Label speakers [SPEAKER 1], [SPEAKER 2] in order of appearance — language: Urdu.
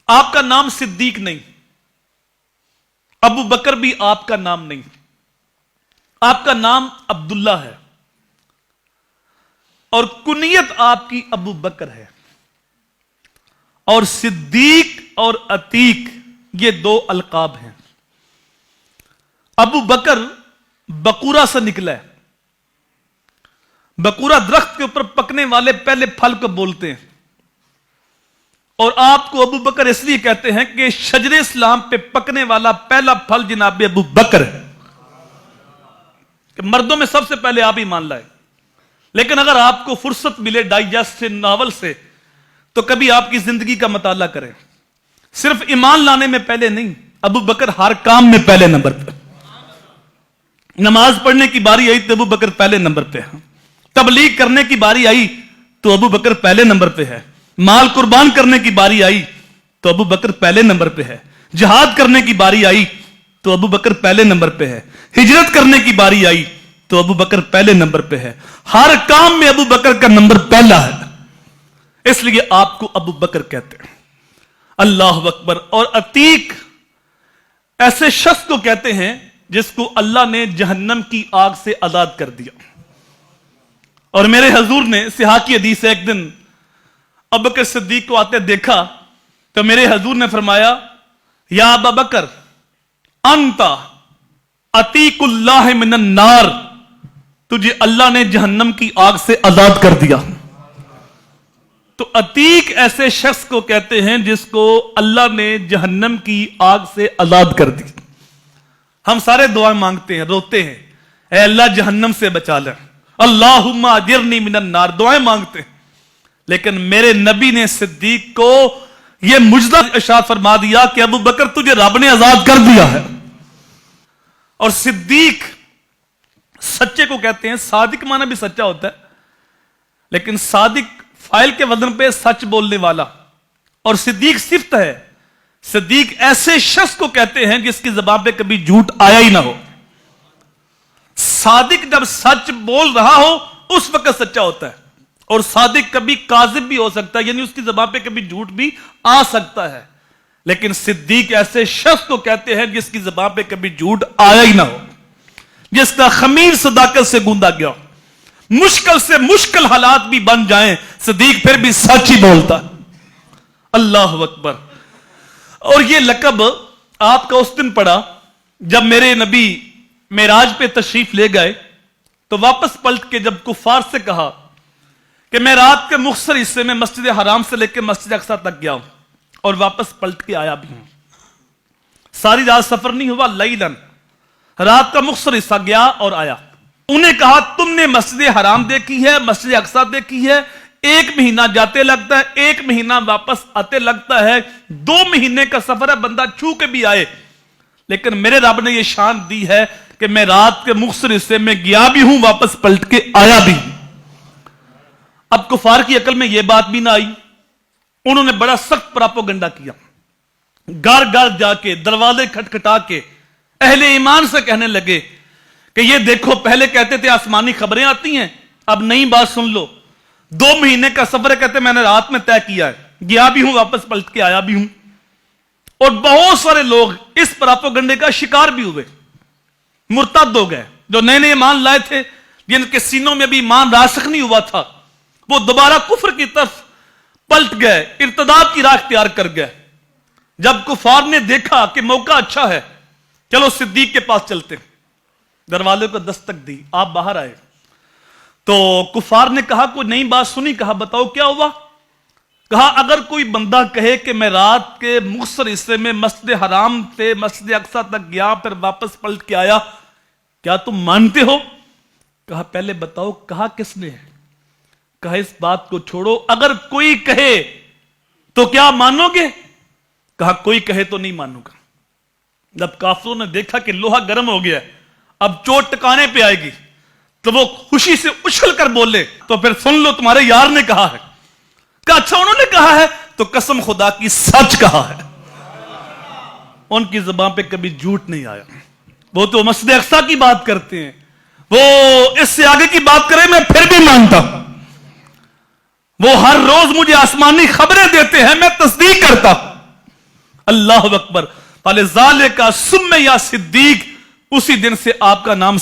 [SPEAKER 1] آپ کا نام صدیق نہیں، ابو بکر بھی آپ کا نام نہیں، آپ کا نام عبداللہ ہے اور کنیت آپ کی ابو بکر ہے، اور صدیق اور عتیق یہ دو القاب ہیں۔ ابو بکر بقورہ سے نکلا ہے، بقورہ درخت کے اوپر پکنے والے پہلے پھل کو بولتے ہیں، اور آپ کو ابو بکر اس لیے کہتے ہیں کہ شجر اسلام پہ پکنے والا پہلا پھل جناب ابو بکر ہے، کہ مردوں میں سب سے پہلے آپ ہی مان لائے۔ لیکن اگر آپ کو فرصت ملے ڈائجسٹ سے، ناول سے، تو کبھی آپ کی زندگی کا مطالعہ کریں، صرف ایمان لانے میں پہلے نہیں، ابو بکر ہر کام میں پہلے نمبر پہ۔ نماز پڑھنے کی باری آئی تو ابو بکر پہلے نمبر پہ ہے، تبلیغ کرنے کی باری آئی تو ابو بکر پہلے نمبر پہ ہے، مال قربان کرنے کی باری آئی تو ابو بکر پہلے نمبر پہ ہے، جہاد کرنے کی باری آئی تو ابو بکر پہلے نمبر پہ ہے، ہجرت کرنے کی باری آئی تو ابو بکر پہلے نمبر پہ ہے، ہر کام میں ابو بکر کا نمبر پہلا ہے، اس لیے آپ کو ابو بکر کہتے ہیں۔ اللہ اکبر۔ اور عتیق ایسے شخص کو کہتے ہیں جس کو اللہ نے جہنم کی آگ سے آزاد کر دیا۔ اور میرے حضور نے صحاح کی حدیث ہے، ایک دن ابو بکر صدیق کو آتے دیکھا تو میرے حضور نے فرمایا، یا ابا بکر انت عتیق اللہ من النار، تجھے اللہ نے جہنم کی آگ سے آزاد کر دیا۔ تو عتیق ایسے شخص کو کہتے ہیں جس کو اللہ نے جہنم کی آگ سے آزاد کر دی۔ ہم سارے دعائیں مانگتے ہیں، روتے ہیں، اے اللہ جہنم سے بچا لے، اللہم اجرنی من النار، دعائیں مانگتے ہیں، لیکن میرے نبی نے صدیق کو یہ مجزہ ارشاد فرما دیا کہ ابو بکر تجھے رب نے آزاد کر دیا ہے۔ اور صدیق سچے کو کہتے ہیں، صادق معنی بھی سچا ہوتا ہے، لیکن صادق فائل کے وزن پہ سچ بولنے والا، اور صدیق صفت ہے۔ صدیق ایسے شخص کو کہتے ہیں جس کی زبان پہ کبھی جھوٹ آیا ہی نہ ہو۔ صادق جب سچ بول رہا ہو اس وقت سچا ہوتا ہے، اور صادق کبھی کاذب بھی ہو سکتا ہے، یعنی اس کی زبان پہ کبھی جھوٹ بھی آ سکتا ہے، لیکن صدیق ایسے شخص کو کہتے ہیں جس کی زبان پہ کبھی جھوٹ آیا ہی نہ ہو، جس کا خمیر صداقت سے گوندا گیا، مشکل سے مشکل حالات بھی بن جائیں صدیق پھر بھی سچ ہی بولتا۔ اللہ اکبر۔ اور یہ لقب آپ کا اس دن پڑا جب میرے نبی معراج پہ تشریف لے گئے تو واپس پلٹ کے جب کفار سے کہا کہ میں رات کے مختصر حصے میں مسجد حرام سے لے کے مسجد اقصی تک گیا ہوں اور واپس پلٹ کے آیا بھی ہوں، ساری رات سفر نہیں ہوا، لیلاً رات کا مختصر حصہ گیا اور آیا۔ انہیں کہا تم نے مسجد حرام دیکھی ہے، مسجد اقصی دیکھی ہے، 1 مہینہ جاتے لگتا ہے، 1 مہینہ واپس آتے لگتا ہے، 2 مہینے کا سفر ہے، بندہ چھو کے بھی آئے، لیکن میرے رب نے یہ شان دی ہے کہ میں رات کے مختصر حصے میں گیا بھی ہوں، واپس پلٹ کے آیا بھی ہوں۔ اب کفار کی عقل میں یہ بات بھی نہ آئی، انہوں نے بڑا سخت پراپوگنڈا کیا، گھر گھر جا کے دروازے کھٹکھٹا کے اہل ایمان سے کہنے لگے کہ یہ دیکھو پہلے کہتے تھے آسمانی خبریں آتی ہیں، اب نئی بات سن لو، 2 مہینے کا سفر ہے، کہتے میں نے رات میں طے کیا ہے، گیا بھی ہوں واپس پلٹ کے آیا بھی ہوں۔ اور بہت سارے لوگ اس پراپوگنڈے کا شکار بھی ہوئے، مرتد ہو گئے، جو نئے نئے ایمان لائے تھے، جن کے سینوں میں بھی ایمان راسخ نہیں ہوا تھا، وہ دوبارہ کفر کی طرف پلٹ گئے، ارتداد کی راہ اختیار کر گئے۔ جب کفار نے دیکھا کہ موقع اچھا ہے، چلو صدیق کے پاس چلتے، دروازے کو دستک دی، آپ باہر آئے تو کفار نے کہا کوئی نئی بات سنی، کہا بتاؤ کیا ہوا؟ کہا اگر کوئی بندہ کہے کہ میں رات کے مختصر حصے میں مسجد حرام سے مسجد اقصی تک گیا پھر واپس پلٹ کے آیا، کیا تم مانتے ہو؟ کہا پہلے بتاؤ کہا کس نے ہے؟ کہا اس بات کو چھوڑو، اگر کوئی کہے تو کیا مانو گے؟ کہا کوئی کہے تو نہیں مانوں گا۔ جب کافروں نے دیکھا کہ لوہا گرم ہو گیا، اب چوٹ ٹکانے پہ آئے گی، تو وہ خوشی سے اچھل کر بولے تو پھر سن لو تمہارے یار نے کہا ہے۔ کہا اچھا انہوں نے کہا ہے تو قسم خدا کی سچ کہا ہے، ان کی زبان پہ کبھی جھوٹ نہیں آیا۔ وہ تو مسجد اقصی کی بات کرتے ہیں، وہ اس سے آگے کی بات کرے میں پھر بھی مانتا ہوں، وہ ہر روز مجھے آسمانی خبریں دیتے ہیں، میں تصدیق کرتا ہوں، اللہ اکبر. فَلِذَلِكَ سُمِّيَ صدیق, اسی دن سے آپ کا نام